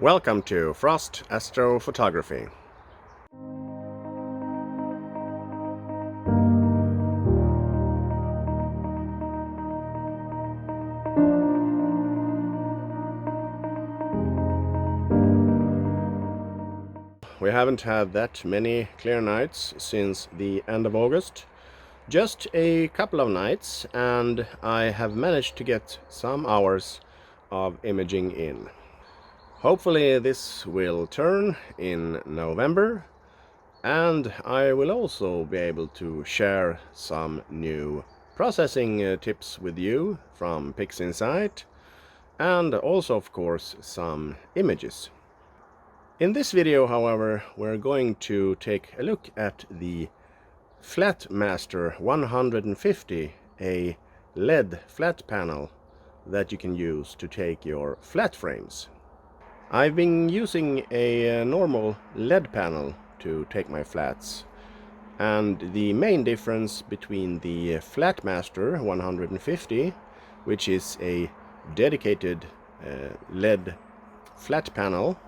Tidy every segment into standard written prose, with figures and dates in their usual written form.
Welcome to Frost Astrophotography. We haven't had that many clear nights since the end of August. Just a couple of nights, and I have managed to get some hours of imaging in. Hopefully this will turn in November, and I will also be able to share some new processing tips with you from PixInsight, and also of course some images. In this video, however, we're going to take a look at the Flatmaster 150, a LED flat panel that you can use to take your flat frames. I've been using a normal LED panel to take my flats, and the main difference between the Flatmaster 150, which is a dedicated LED flat panel,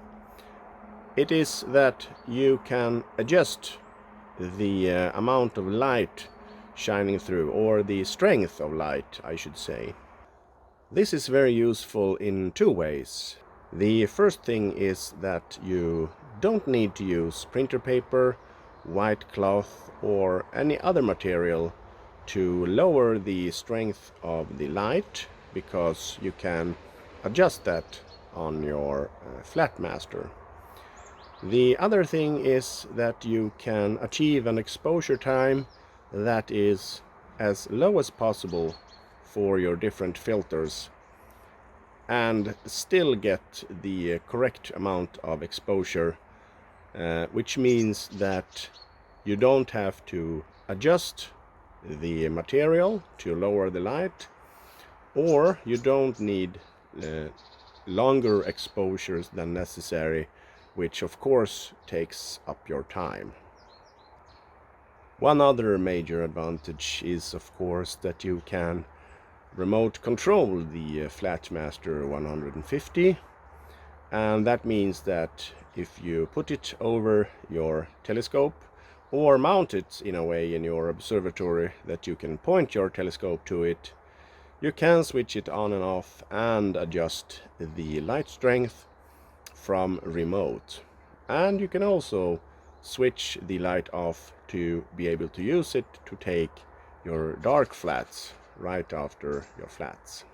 it is that you can adjust the amount of light shining through, or the strength of light, I should say. This is very useful in two ways. The first thing is that you don't need to use printer paper, white cloth, or any other material to lower the strength of the light, because you can adjust that on your Flatmaster. The other thing is that you can achieve an exposure time that is as low as possible for your different filters, and still get the correct amount of exposure, which means that you don't have to adjust the material to lower the light, or you don't need longer exposures than necessary, which of course takes up your time. One other major advantage is of course that you can remote control the Flatmaster 150, and that means that if you put it over your telescope or mount it in a way in your observatory that you can point your telescope to it, you can switch it on and off and adjust the light strength from remote. And you can also switch the light off to be able to use it to take your dark flats right after your flats.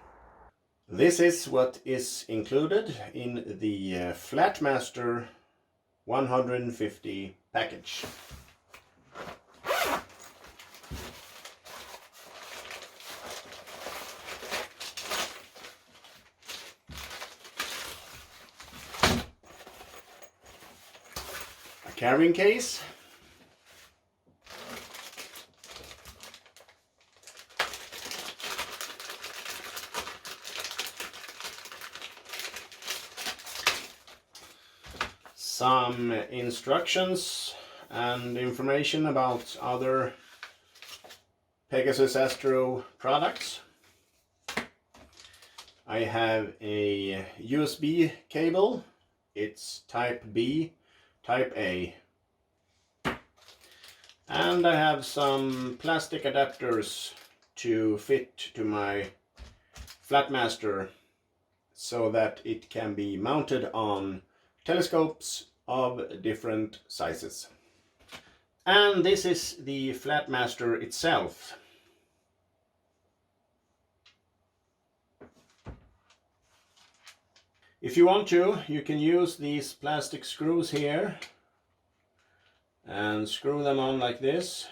This is what is included in the Flatmaster 150 package. A carrying case, some instructions and information about other Pegasus Astro products. I have a USB cable. It's type B, type A. And I have some plastic adapters to fit to my Flatmaster so that it can be mounted on telescopes of different sizes. And this is the Flatmaster itself. If you want to, you can use these plastic screws here and screw them on like this.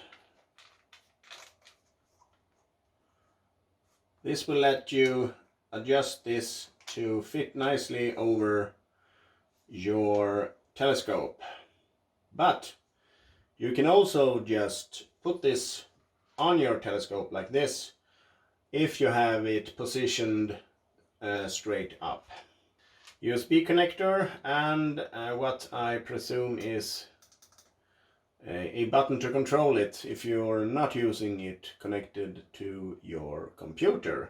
This will let you adjust this to fit nicely over your telescope. But you can also just put this on your telescope like this if you have it positioned straight up. USB connector, and what I presume is a button to control it if you're not using it connected to your computer.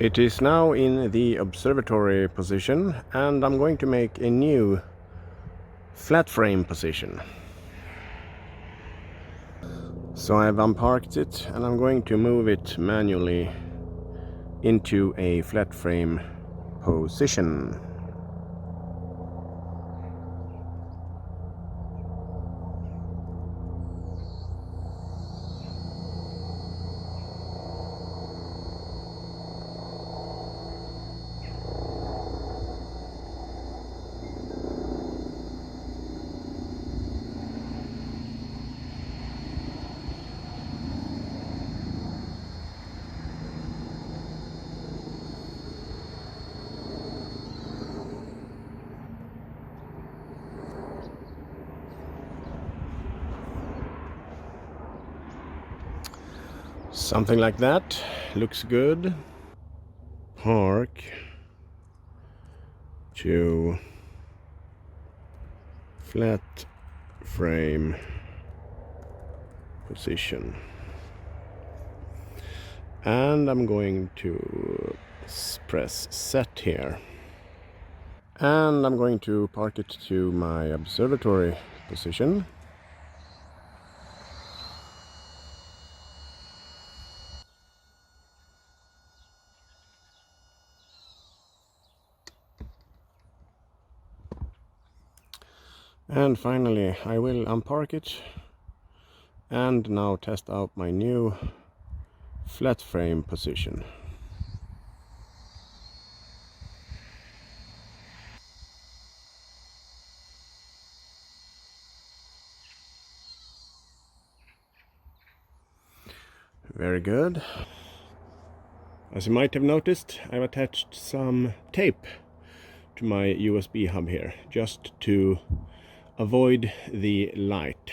It is now in the observatory position, and I'm going to make a new flat frame position. So I've unparked it and I'm going to move it manually into a flat frame position. Something like that looks good. Park to flat frame position, and I'm going to press set here, and I'm going to park it to my observatory position. And finally I will unpark it and now test out my new flat frame position. Very good. As you might have noticed, I've attached some tape to my USB hub here, just to avoid the light.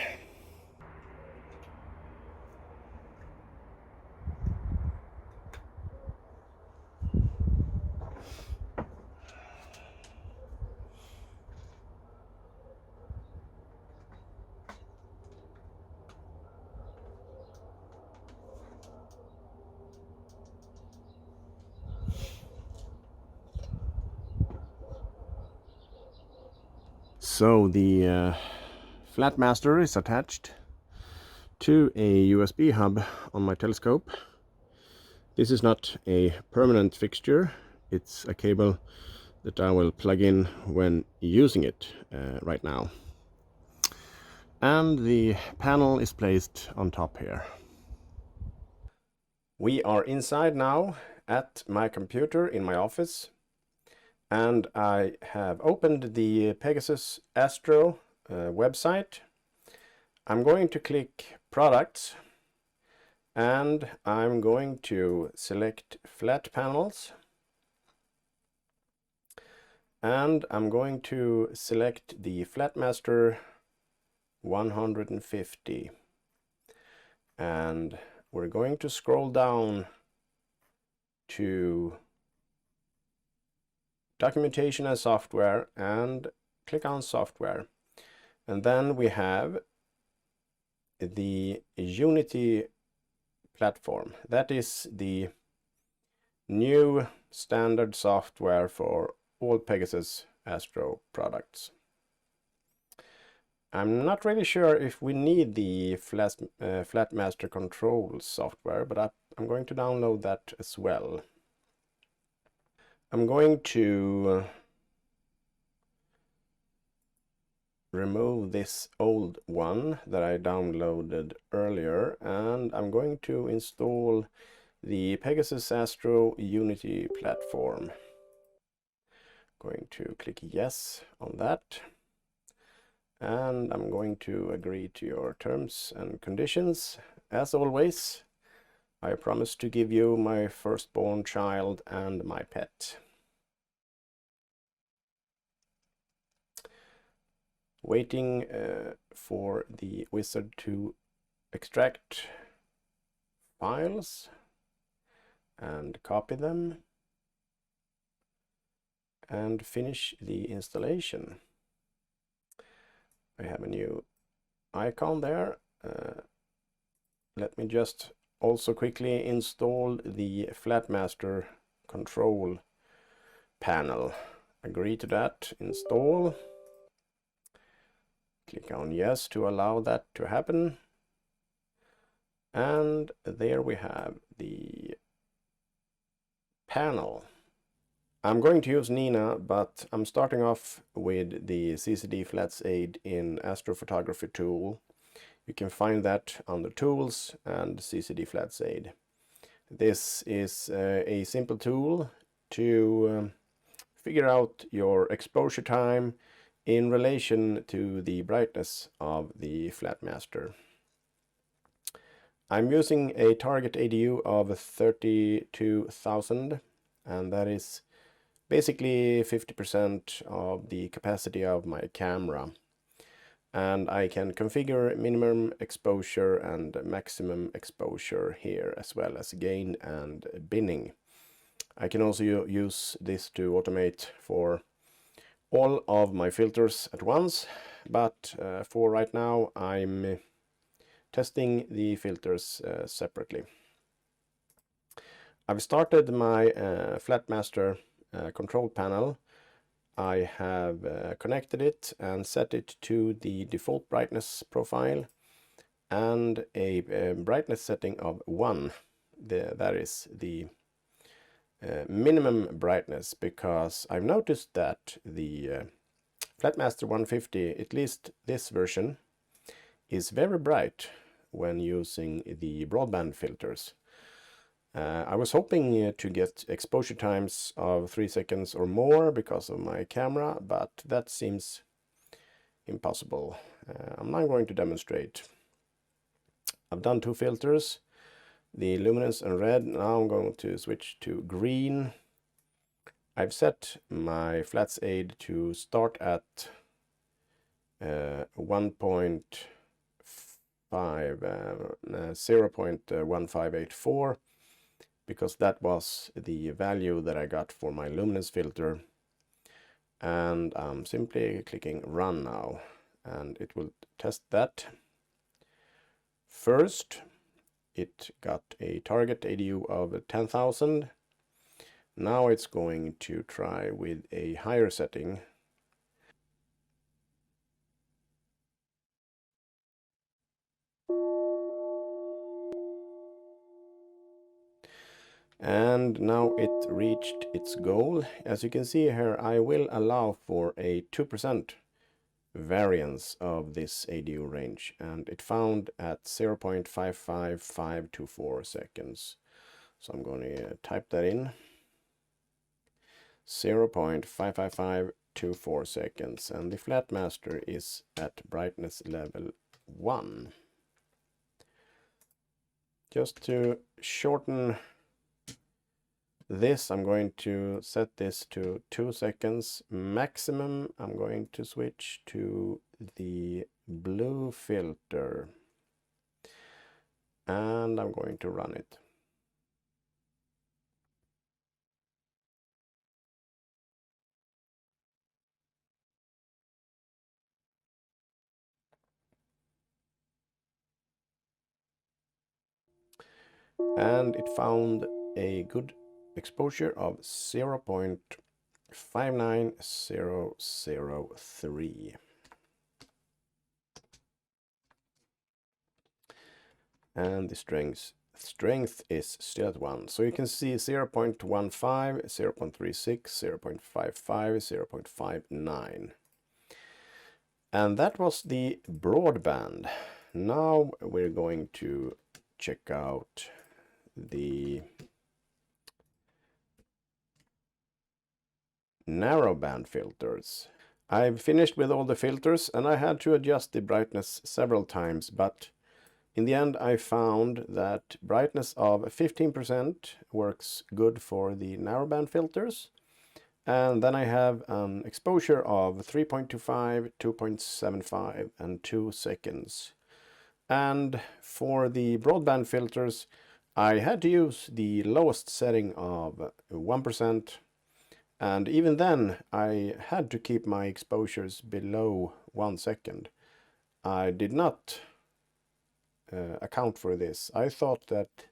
So the Flatmaster is attached to a USB hub on my telescope. This is not a permanent fixture, it's a cable that I will plug in when using it right now. And the panel is placed on top here. We are inside now at my computer in my office, and I have opened the Pegasus Astro website. I'm going to click Products, and I'm going to select Flat Panels, and I'm going to select the Flatmaster 150, and we're going to scroll down to Documentation and Software and click on Software, and then we have the Unity platform. That is the new standard software for all Pegasus Astro products. I'm not really sure if we need the Flatmaster Control software, but I'm going to download that as well. I'm going to remove this old one that I downloaded earlier, and I'm going to install the Pegasus Astro Unity platform. Going to click yes on that, and I'm going to agree to your terms and conditions. As always, I promise to give you my firstborn child and my pet. Waiting for the wizard to extract files and copy them and finish the installation. I have a new icon there. Let me just also quickly install the Flatmaster control panel. Agree to that, install. Click on yes to allow that to happen. And there we have the panel. I'm going to use N.I.N.A, but I'm starting off with the CCD flats aid in Astrophotography Tool. You can find that under Tools and CCD flats aid. This is a simple tool to figure out your exposure time in relation to the brightness of the Flatmaster. I'm using a target ADU of 32,000, and that is basically 50% of the capacity of my camera. And I can configure minimum exposure and maximum exposure here, as well as gain and binning. I can also use this to automate for all of my filters at once, but for right now I'm testing the filters separately. I've started my Flatmaster control panel. I have connected it and set it to the default brightness profile and a brightness setting of 1. That is the minimum brightness, because I've noticed that the Flatmaster 150, at least this version, is very bright when using the broadband filters. I was hoping to get exposure times of 3 seconds or more because of my camera, but that seems impossible. I'm now going to demonstrate. I've done 2 filters, the luminance and red. Now I'm going to switch to green. I've set my flats aid to start at 0.1584, because that was the value that I got for my luminance filter. And I'm simply clicking run now, and it will test that. First, it got a target ADU of 10,000. Now it's going to try with a higher setting. And now it reached its goal. As you can see here, I will allow for a 2% variance of this ADU range, and it found at 0.55524 seconds. So I'm going to type that in. 0.55524 seconds, and the Flatmaster is at brightness level 1. Just to shorten this, I'm going to set this to 2 seconds maximum. I'm going to switch to the blue filter, and I'm going to run it. And it found a good exposure of 0.59003. And the strength is still at 1. So you can see 0.15, 0.36, 0.55, 0.59. And that was the broadband. Now we're going to check out the narrowband filters. I've finished with all the filters, and I had to adjust the brightness several times, but in the end I found that brightness of 15% works good for the narrowband filters. And then I have an exposure of 3.25, 2.75 and 2 seconds. And for the broadband filters, I had to use the lowest setting of 1%. And even then, I had to keep my exposures below 1 second. I did not account for this. I thought that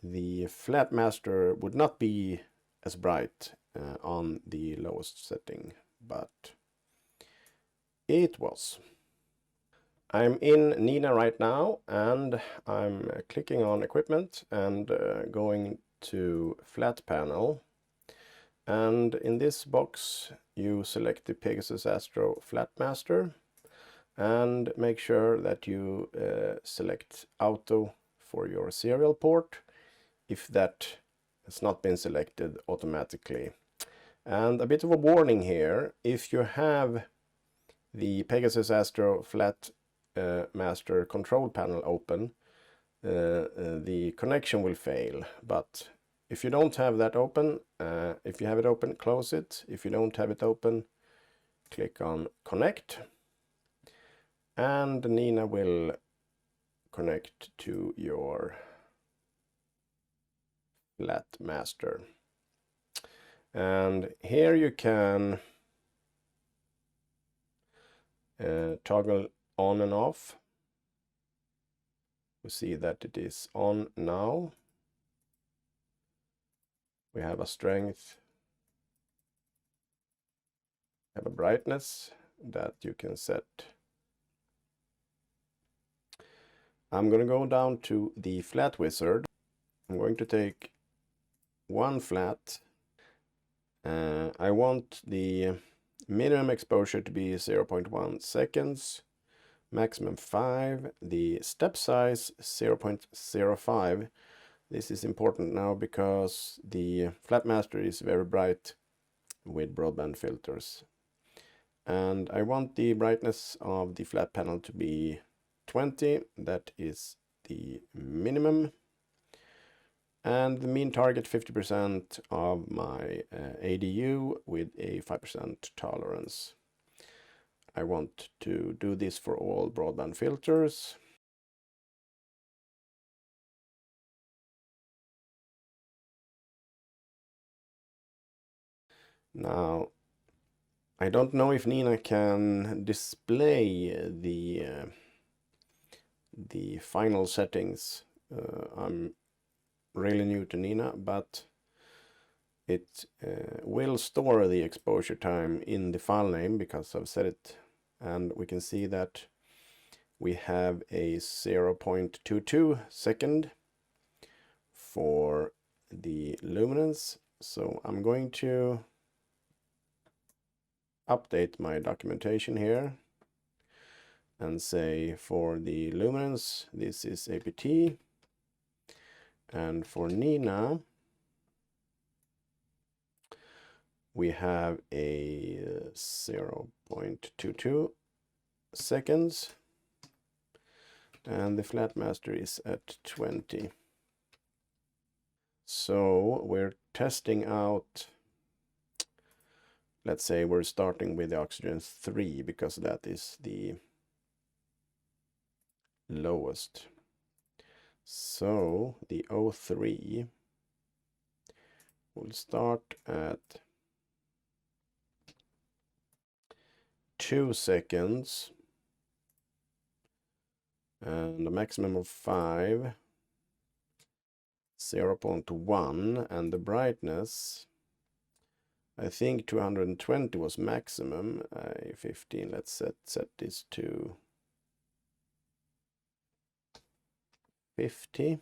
the Flatmaster would not be as bright on the lowest setting, but it was. I'm in N.I.N.A right now, and I'm clicking on equipment and going to flat panel. And in this box you select the Pegasus Astro Flatmaster and make sure that you select auto for your serial port if that has not been selected automatically. And a bit of a warning here: if you have the Pegasus Astro Flatmaster control panel open, the connection will fail. But if you don't have that open, if you have it open, close it. If you don't have it open, click on connect, and N.I.N.A will connect to your Flatmaster. And here you can toggle on and off. We see that it is on now. We have a strength, have a brightness that you can set. I'm going to go down to the flat wizard. I'm going to take one flat. I want the minimum exposure to be 0.1 seconds, maximum 5, the step size 0.05. This is important now because the Flatmaster is very bright with broadband filters. And I want the brightness of the flat panel to be 20, that is the minimum. And the mean target 50% of my ADU with a 5% tolerance. I want to do this for all broadband filters. Now, I don't know if N.I.N.A can display the final settings. I'm really new to N.I.N.A, but it will store the exposure time in the file name because I've set it, and we can see that we have a 0.22 second for the luminance. So I'm going to update my documentation here and say for the luminance this is APT, and for N.I.N.A we have a 0.22 seconds, and the Flatmaster is at 20. So we're testing out, let's say we're starting with the oxygen 3 because that is the lowest. So the O3 will start at 2 seconds and a maximum of 5, 0.1, and the brightness, I think 220 was maximum. 15, let's set this to 50.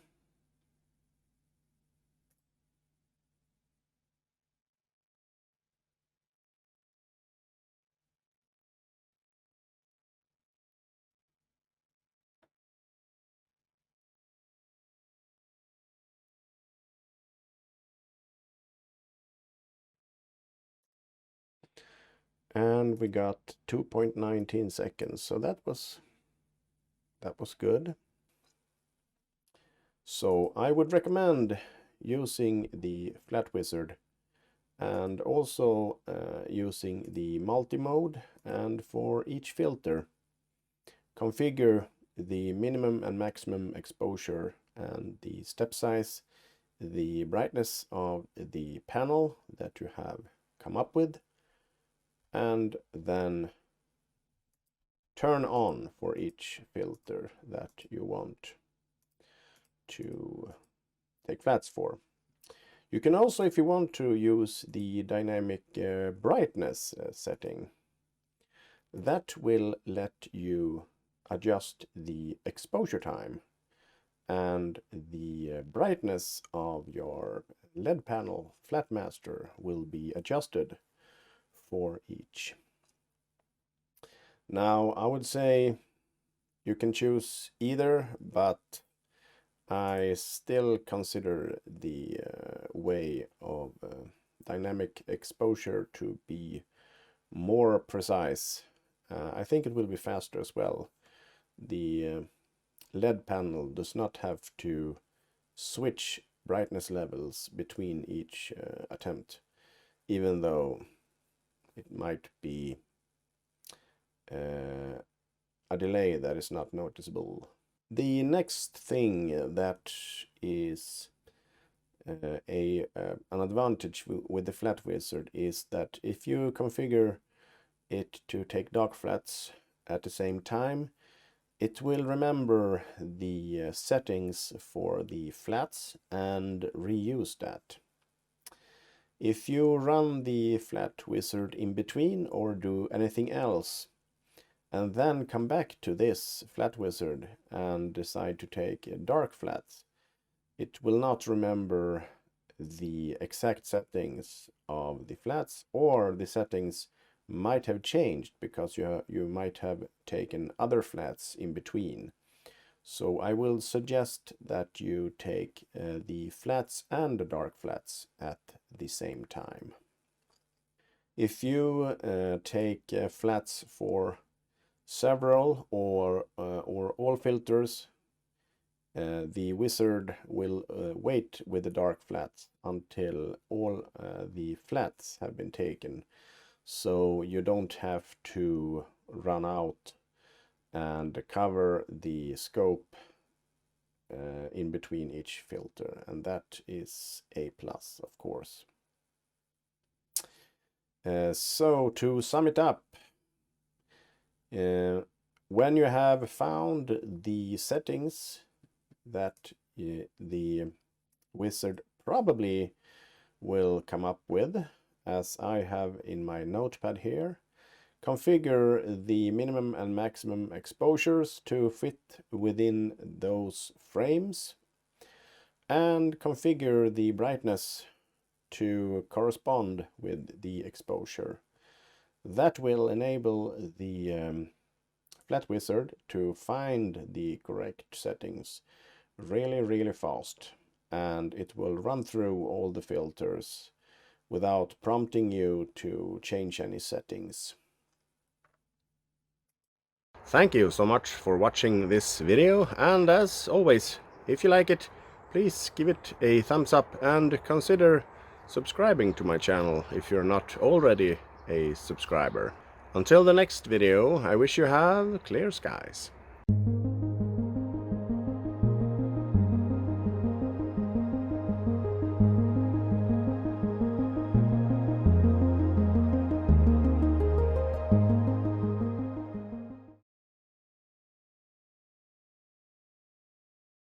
And we got 2.19 seconds, so that was good. So I would recommend using the Flat Wizard and also using the multi-mode, and for each filter configure the minimum and maximum exposure and the step size, the brightness of the panel that you have come up with, and then turn on for each filter that you want to take flats for. You can also, if you want to, use the dynamic brightness setting. That will let you adjust the exposure time, and the brightness of your LED panel flat master will be adjusted for each. Now, I would say you can choose either, but I still consider the way of dynamic exposure to be more precise. I think it will be faster as well. The LED panel does not have to switch brightness levels between each attempt, even though it might be a delay that is not noticeable. The next thing that is an advantage with the flat wizard is that if you configure it to take dark flats at the same time, it will remember the settings for the flats and reuse that. If you run the flat wizard in between or do anything else, and then come back to this flat wizard and decide to take dark flats, it will not remember the exact settings of the flats, or the settings might have changed because you might have taken other flats in between. So I will suggest that you take the flats and the dark flats at the same time. If you take flats for several or all filters, the wizard will wait with the dark flats until all the flats have been taken, so you don't have to run out and cover the scope in between each filter, and that is a plus, of course. So to sum it up, when you have found the settings that the wizard probably will come up with, as I have in my notepad here, configure the minimum and maximum exposures to fit within those frames, and configure the brightness to correspond with the exposure. That will enable the flat wizard to find the correct settings really fast, and it will run through all the filters without prompting you to change any settings. Thank you so much for watching this video, and as always, if you like it, please give it a thumbs up and consider subscribing to my channel if you're not already a subscriber. Until the next video, I wish you have clear skies.